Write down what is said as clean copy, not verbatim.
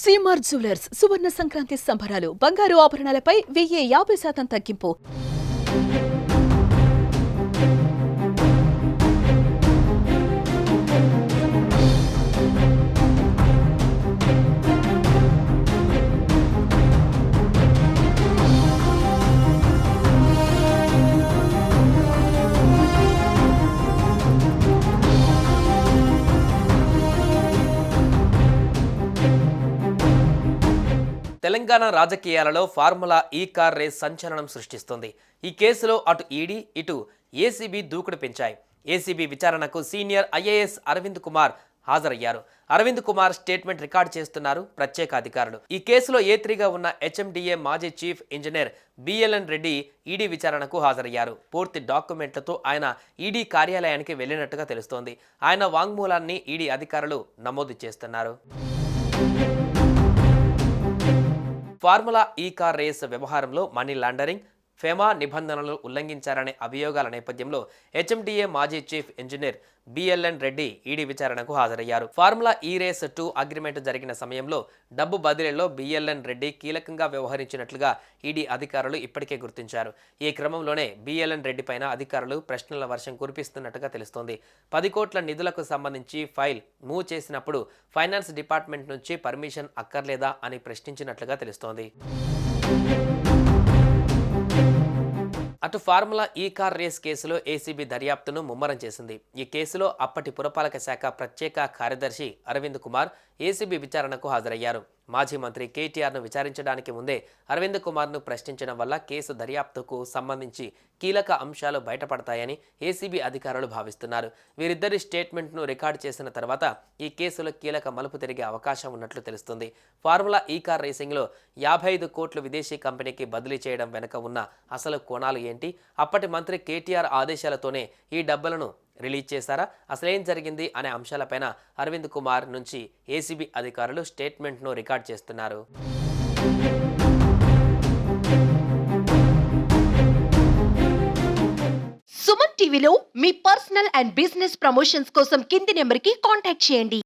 CMR jewellers సువర్ణ సంక్రాంతి సంబరాలు బంగారు ఆభరణాలపై 50% తగ్గింపు. తెలంగాణ రాజకీయాలలో ఫార్ములా ఈ కార్ రేస్ సంచలనం సృష్టిస్తోంది. ఈ కేసులో అటు ఈడీ ఇటు ఏసీబీ దూకుడు పెంచాయి. ఏసీబీ విచారణకు సీనియర్ ఐఏఎస్ అరవింద్ కుమార్ హాజరయ్యారు. అరవింద్ కుమార్ స్టేట్మెంట్ రికార్డు చేస్తున్నారు ప్రత్యేక అధికారులు. ఈ కేసులో ఏ3గా ఉన్న హెచ్ఎండిఏ మాజీ chief engineer BLN Reddy ED విచారణకు హాజరయ్యారు. పూర్తి డాక్యుమెంట్లతో ఆయన ఈడీ కార్యాలయానికి వెళ్లినట్టుగా తెలుస్తోంది. ఆయన వాంగ్మూలాన్ని ఈడీ అధికారులు నమోదు చేస్తున్నారు. ఫార్ములా ఈ కార్ రేస్ వ్యవహారంలో మనీ లాండరింగ్, ఫెమా నిబంధనలు ఉల్లంఘించారనే అభియోగాల నేపథ్యంలో హెచ్ఎండిఏ మాజీ chief engineer BLN Reddy ED విచారణకు హాజరయ్యారు. ఫార్ములా ఈ రేస్ 2 అగ్రిమెంట్ జరిగిన సమయంలో డబ్బు బదిలీలో బిఎల్ఎన్ రెడ్డి కీలకంగా వ్యవహరించినట్లుగా ఈడీ అధికారులు ఇప్పటికే గుర్తించారు. ఈ క్రమంలోనే బిఎల్ఎన్ రెడ్డి పైన అధికారులు ప్రశ్నల వర్షం కురిపిస్తున్నట్టుగా తెలుస్తోంది. 10 కోట్ల నిధులకు సంబంధించి ఫైల్ మూవ్ చేసినప్పుడు ఫైనాన్స్ డిపార్ట్మెంట్ నుంచి పర్మిషన్ అక్కర్లేదా అని ప్రశ్నించినట్లుగా తెలుస్తోంది. అటు ఫార్ములా ఈ కార్ రేస్ కేసులో ఏసీబీ దర్యాప్తును ముమ్మరం చేసింది. ఈ కేసులో అప్పటి పురపాలక శాఖ ప్రత్యేక కార్యదర్శి అరవింద్ కుమార్ ఏసీబీ విచారణకు హాజరయ్యారు. మాజీ మంత్రి కేటీఆర్ను విచారించడానికి ముందే అరవింద్ కుమార్ను ప్రశ్నించడం వల్ల కేసు దర్యాప్తుకు సంబంధించి కీలక అంశాలు బయటపడతాయని ఏసీబీ అధికారులు భావిస్తున్నారు. వీరిద్దరి స్టేట్మెంట్ను రికార్డు చేసిన తర్వాత ఈ కేసులో కీలక మలుపు తిరిగే అవకాశం ఉన్నట్లు తెలుస్తుంది. ఫార్ములా ఈ కార్ రేసింగ్లో 55 కోట్లు విదేశీ కంపెనీకి బదిలీ చేయడం వెనుక ఉన్న అసలు కోణాలు ఏంటి? అప్పటి మంత్రి కేటీఆర్ ఆదేశాలతోనే ఈ డబ్బులను రిలీజ్ చేశారా? అసలేం జరిగింది అనే అంశాలపైన అరవింద్ కుమార్ నుంచి ఏసీబీ అధికారులు స్టేట్మెంట్ను రికార్డ్ చేస్తున్నారు. సుమన్ టీవీలో మీ పర్సనల్ అండ్ బిజినెస్ ప్రమోషన్స్ కోసం కింది నెంబర్కి కాంటాక్ట్ చేయండి.